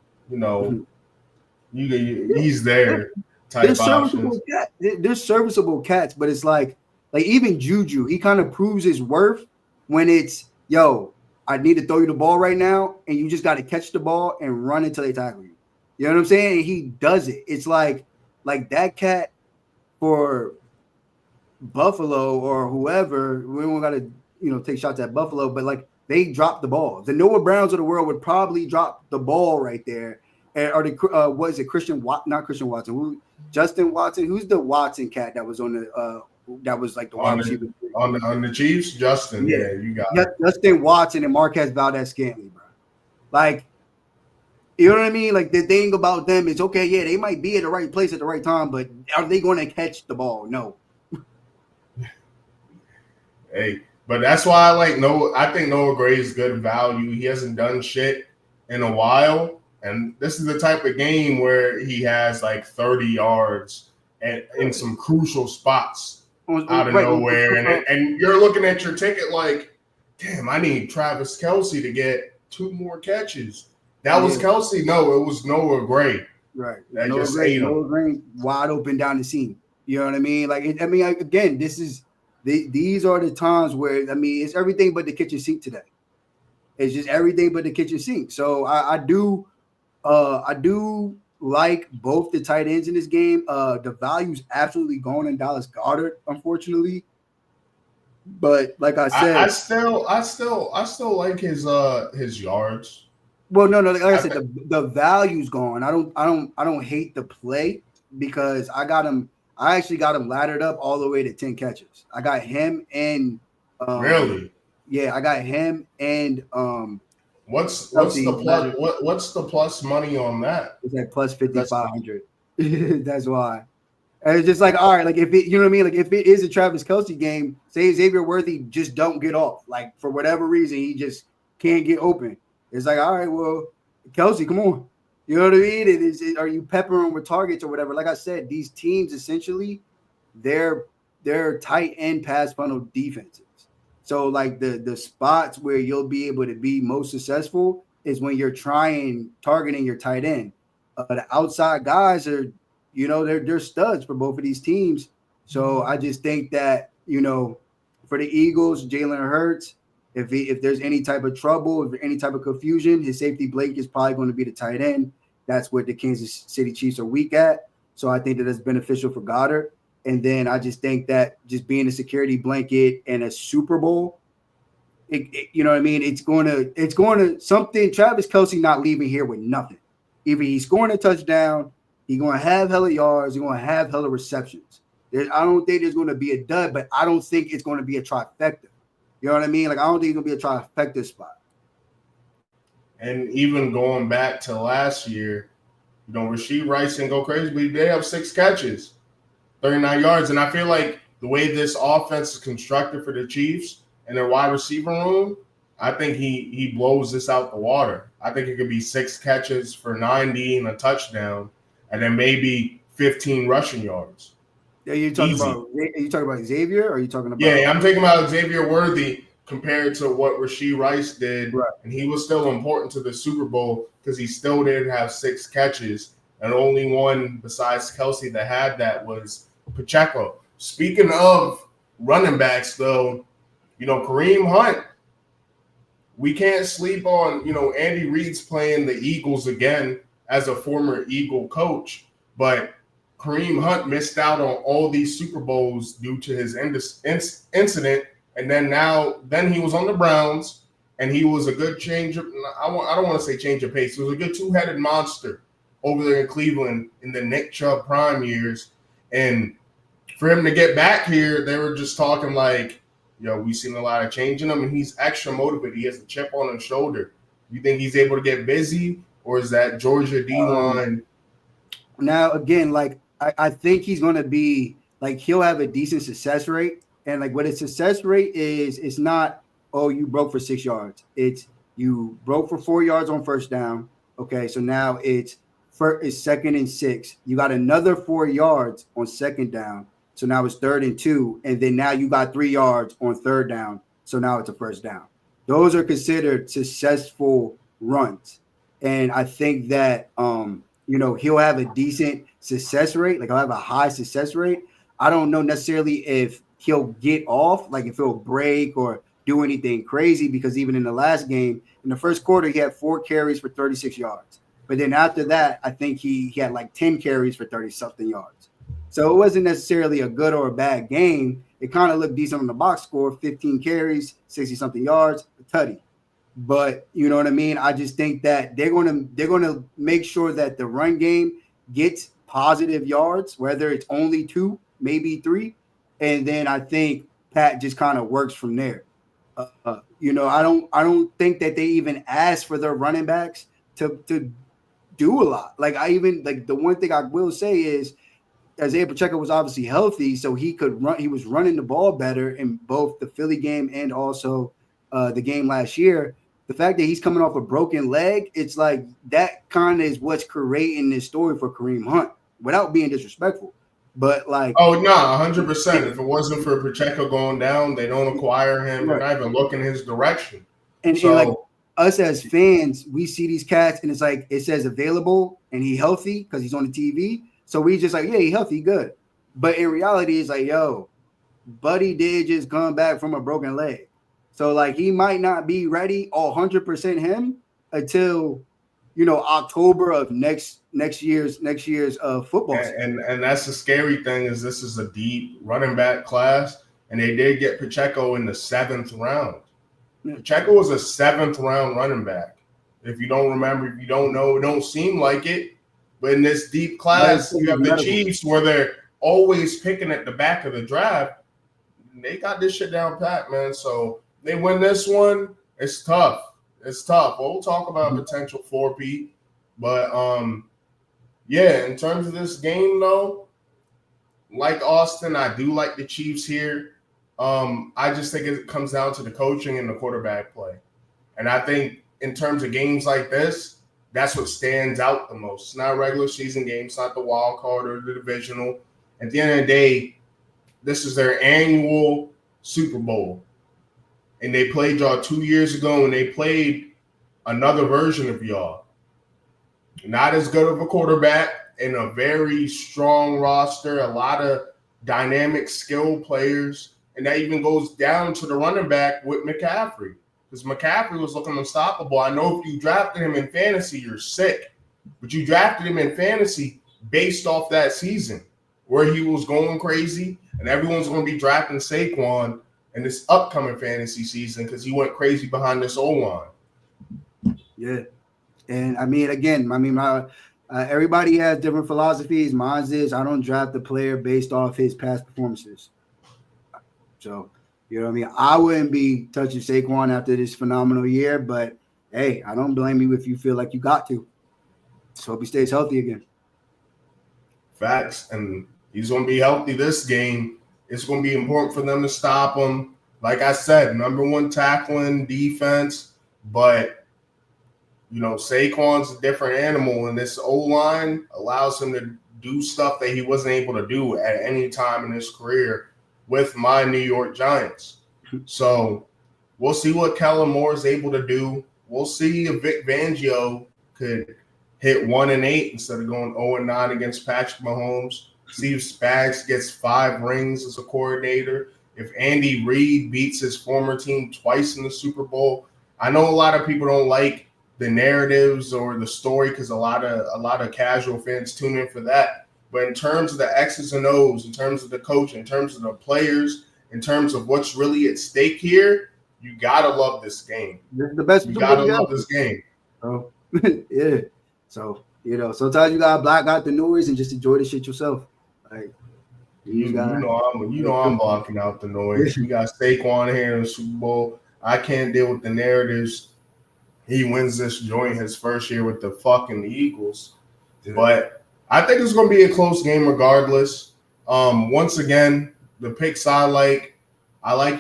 he's there type options. There's serviceable cats, but it's like even Juju, he kind of proves his worth when it's I need to throw you the ball right now, and you just got to catch the ball and run until they tackle you. You know what I'm saying? And he does it. It's like that cat for Buffalo or whoever. We don't got to take shots at Buffalo, but they drop the ball. The Noah Browns of the world would probably drop the ball right there. And or the what is it? Not Christian Watson. Justin Watson. Who's the Watson cat that was on the that was like the wide receiver on the Chiefs? Justin. Yeah, you got it. Justin Watson and Marquez Valdez-Scantling, bro. You know what I mean? The thing about them is, okay, yeah, they might be at the right place at the right time, but are they going to catch the ball? No. Hey, but that's why I like Noah. I think Noah Gray is good value. He hasn't done shit in a while, and this is the type of game where he has 30 yards and in some crucial spots out of nowhere, and you're looking at your ticket damn, I need Travis Kelce to get 2 more catches. That was Kelce. No, it was Noah Gray. Right. That Noah just ate him. Noah Gray wide open down the seam. You know what I mean? Again, these are the times where, it's everything but the kitchen sink today. It's just everything but the kitchen sink. So I do like both the tight ends in this game. The value's absolutely gone in Dallas Goedert, unfortunately. But like I said, I still like his yards. Well, no, like I said, the value's gone. I don't hate the play because I actually got him laddered up all the way to 10 catches. I got him and really? Yeah, I got him and what's the plus money on that? It's plus 5,500. That's why. And it's just all right, if it, you know what I mean? If it is a Travis Kelce game, say Xavier Worthy just don't get off. For whatever reason, he just can't get open. It's all right, well, Kelce, come on. You know what I mean? Are you peppering with targets or whatever? Like I said, these teams essentially, they're tight end pass funnel defenses. So the spots where you'll be able to be most successful is when you're targeting your tight end. The outside guys are, they're studs for both of these teams. So I just think that, for the Eagles, Jalen Hurts, if there's any type of trouble, if there's any type of confusion, his safety blanket is probably going to be the tight end. That's what the Kansas City Chiefs are weak at. So I think that it's beneficial for Goddard. And then I just think that just being a security blanket and a Super Bowl, you know what I mean? It's going to something. Travis Kelce not leaving here with nothing. Either he's scoring a touchdown, he's going to have hella yards, he's going to have hella receptions. I don't think there's going to be a dud, but I don't think it's going to be a trifecta. You know what I mean? I don't think it's going to be a trifecta spot. And even going back to last year, Rashee Rice didn't go crazy, but they have 6 catches, 39 yards. And I feel like the way this offense is constructed for the Chiefs and their wide receiver room, I think he blows this out the water. I think it could be 6 catches for 90 and a touchdown, and then maybe 15 rushing yards. Yeah, are you talking about Xavier, or are you talking about? Yeah, I'm talking about Xavier Worthy compared to what Rashee Rice did, right. And he was still important to the Super Bowl because he still did have 6 catches, and only one besides Kelce that had that was Pacheco. Speaking of running backs, though, Kareem Hunt, we can't sleep on, Andy Reid's playing the Eagles again as a former Eagle coach, but Kareem Hunt missed out on all these Super Bowls due to his incident, and then he was on the Browns, and he was a good change of. I don't want to say change of pace. He was a good 2-headed monster over there in Cleveland in the Nick Chubb prime years, and for him to get back here, they were just talking we've seen a lot of change in him, and he's extra motivated. He has a chip on his shoulder. You think he's able to get busy, or is that Georgia D-line? Now, again, I think he's going to be he'll have a decent success rate. And what his success rate is, it's not, oh, you broke for 6 yards. It's you broke for 4 yards on first down. Okay. So now it's is 2nd and 6. You got another 4 yards on 2nd down. So now it's 3rd and 2. And then now you got 3 yards on 3rd down. So now it's a 1st down. Those are considered successful runs. And I think that, he'll have a decent success rate. Like, he'll have a high success rate. I don't know necessarily if he'll get off, like if he'll break or do anything crazy, because even in the last game, in the first quarter, he had 4 carries for 36 yards. But then after that, I think he had like 10 carries for 30-something yards. So it wasn't necessarily a good or a bad game. It kind of looked decent on the box score, 15 carries, 60-something yards, a tutty. But you know what I mean? I just think that they're gonna make sure that the run game gets positive yards, whether it's only 2, maybe 3. And then I think Pat just kind of works from there. I don't think that they even ask for their running backs to do a lot. Like the one thing I will say is Isaiah Pacheco was obviously healthy, so he could run. He was running the ball better in both the Philly game and also the game last year. The fact that he's coming off a broken leg, it's like that kind of is what's creating this story for Kareem Hunt, without being disrespectful. But like, oh no, 100%. If it wasn't for Pacheco going down, they don't acquire him. They're not even looking his direction. And like us as fans, we see these cats, and it's like it says available, and he healthy because he's on the TV. So we just like, yeah, he healthy, good. But in reality, it's like, yo, Buddy did just come back from a broken leg. So like he might not be ready 100% him until October of next year's football season. And that's the scary thing, is this is a deep running back class, and they did get Pacheco in the 7th round. Yeah. Pacheco was a 7th round running back. If you don't remember, if you don't know, it don't seem like it. But in this deep class, you have the Chiefs where they're always picking at the back of the draft. They got this shit down pat, man. So they win this one. It's tough. It's tough. We'll talk about potential 4-peat. But, in terms of this game, though, like Austin, I do like the Chiefs here. I just think it comes down to the coaching and the quarterback play. And I think in terms of games like this, that's what stands out the most. It's not a regular season game. It's not the wild card or the divisional. At the end of the day, this is their annual Super Bowl. And they played y'all 2 years ago, and they played another version of y'all. Not as good of a quarterback, and a very strong roster, a lot of dynamic skill players. And that even goes down to the running back with McCaffrey. Because McCaffrey was looking unstoppable. I know if you drafted him in fantasy, you're sick. But you drafted him in fantasy based off that season where he was going crazy, and everyone's going to be drafting Saquon in this upcoming fantasy season because he went crazy behind this O-line. Yeah. And everybody has different philosophies. Mine is I don't draft the player based off his past performances. So, you know what I mean? I wouldn't be touching Saquon after this phenomenal year, but hey, I don't blame you if you feel like you got to. So hope he stays healthy again. Facts. And he's going to be healthy this game. It's going to be important for them to stop him. Like I said, number 1 tackling defense, but Saquon's a different animal, and this O-line allows him to do stuff that he wasn't able to do at any time in his career with my New York Giants. So we'll see what Kellen Moore is able to do. We'll see if Vic Fangio could hit 1-8 instead of going 0-9 against Patrick Mahomes. See if Spags gets 5 rings as a coordinator. If Andy Reid beats his former team twice in the Super Bowl. I know a lot of people don't like the narratives or the story because a lot of casual fans tune in for that. But in terms of the X's and O's, in terms of the coach, in terms of the players, in terms of what's really at stake here, you gotta love this game. This is the best. You gotta love this game. Oh, yeah. So sometimes you gotta block out the noise and just enjoy the shit yourself. Like you know I'm blocking out the noise. We got Saquon here in the Super Bowl. I can't deal with the narratives. He wins this joint his first year with the fucking Eagles. Yeah. But I think it's going to be a close game regardless. Once again, the picks I like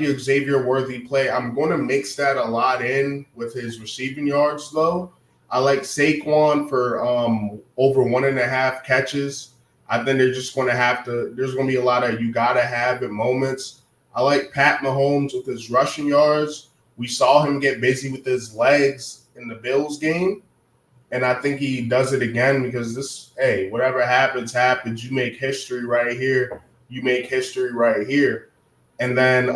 your Xavier Worthy play. I'm going to mix that a lot in with his receiving yards, though, I like Saquon for over 1.5 catches. I think they're just going to have to. There's going to be a lot of you got to have it moments. I like Pat Mahomes with his rushing yards. We saw him get busy with his legs in the Bills game, and I think he does it again because whatever happens, happens. You make history right here. You make history right here. And then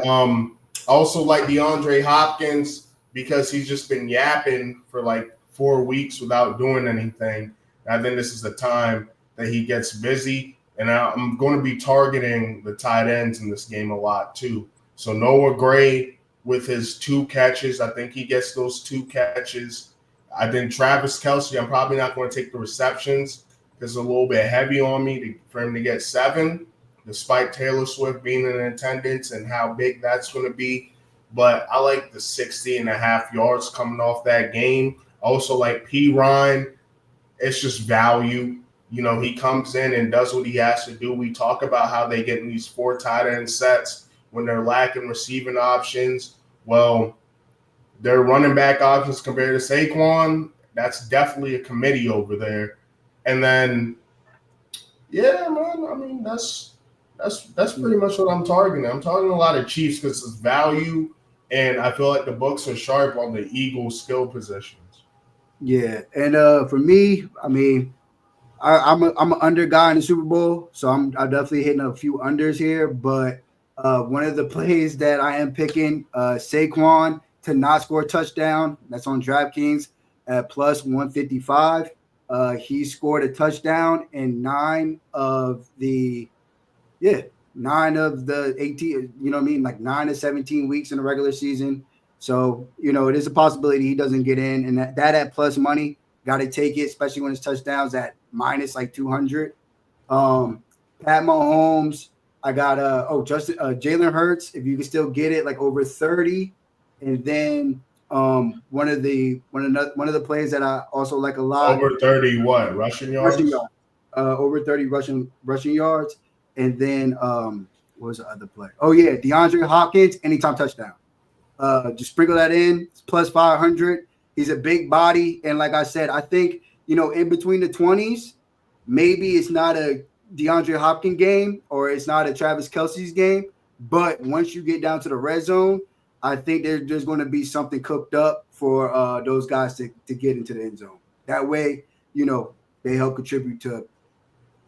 also like DeAndre Hopkins because he's just been yapping for like 4 weeks without doing anything. I think this is the time that he gets busy. And I'm going to be targeting the tight ends in this game a lot too. So Noah Gray with his 2 catches, I think he gets those 2 catches. I think Travis Kelce, I'm probably not going to take the receptions because it's a little bit heavy on me for him to get 7, despite Taylor Swift being in attendance and how big that's going to be. But I like the 60.5 yards coming off that game. Also like P. Ryan, it's just value. You know, he comes in and does what he has to do. We talk about how they get in these 4 tight end sets when they're lacking receiving options. Well, their running back options compared to Saquon, that's definitely a committee over there. And then, yeah, man, I mean, that's pretty much what I'm targeting. I'm targeting a lot of Chiefs because it's value, and I feel like the books are sharp on the Eagles' skill positions. Yeah, and for me, I mean, I'm an under guy in the Super Bowl, so I'm definitely hitting a few unders here. But one of the plays that I am picking, Saquon to not score a touchdown, that's on DraftKings at plus 155. He scored a touchdown in 9 of the 18, you know what I mean? Like 9 to 17 weeks in the regular season. So, you know, it is a possibility he doesn't get in, and that at plus money, got to take it, especially when his touchdowns at minus like 200. Pat Mahomes, I got Jalen Hurts, if you can still get it, like over 30. And then one of the plays that I also like a lot. Over 30 what? Rushing yards? Over 30 rushing yards. And then what was the other play? Oh, yeah, DeAndre Hopkins, anytime touchdown. Just sprinkle that in. It's plus 500. He's a big body. And like I said, I think, you know, in between the 20s, maybe it's not a DeAndre Hopkins game or it's not a Travis Kelce's game. But once you get down to the red zone, I think there's going to be something cooked up for those guys to get into the end zone. That way, you know, they help contribute to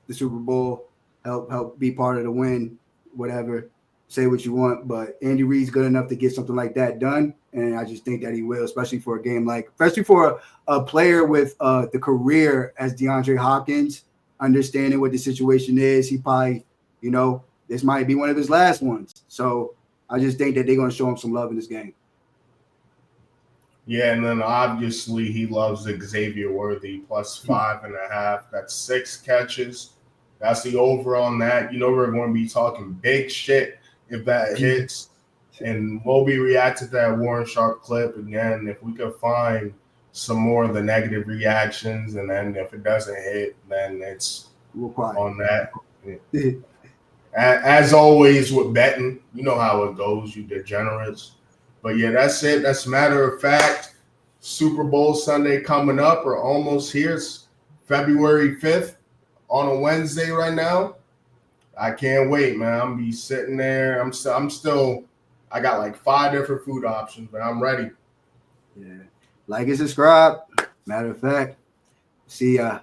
the Super Bowl, help be part of the win, whatever. Say what you want, but Andy Reid's good enough to get something like that done, and I just think that he will, especially for a game especially for a player with the career as DeAndre Hopkins, understanding what the situation is. He probably, you know, this might be one of his last ones. So I just think that they're going to show him some love in this game. Yeah, and then obviously he loves Xavier Worthy plus 5.5. That's 6 catches. That's the over on that. You know, we're going to be talking big shit if that hits, and we'll be reacting to that Warren Sharp clip again. If we could find some more of the negative reactions, and then if it doesn't hit, then it's on that. Yeah. As always with betting, you know how it goes, you degenerates. But yeah, that's it. That's a matter of fact. Super Bowl Sunday coming up, or almost here. It's February 5th on a Wednesday right now. I can't wait, man. I'm be sitting there. I'm still. I got like 5 different food options, but I'm ready. Yeah, like and subscribe. Matter of fact, see ya.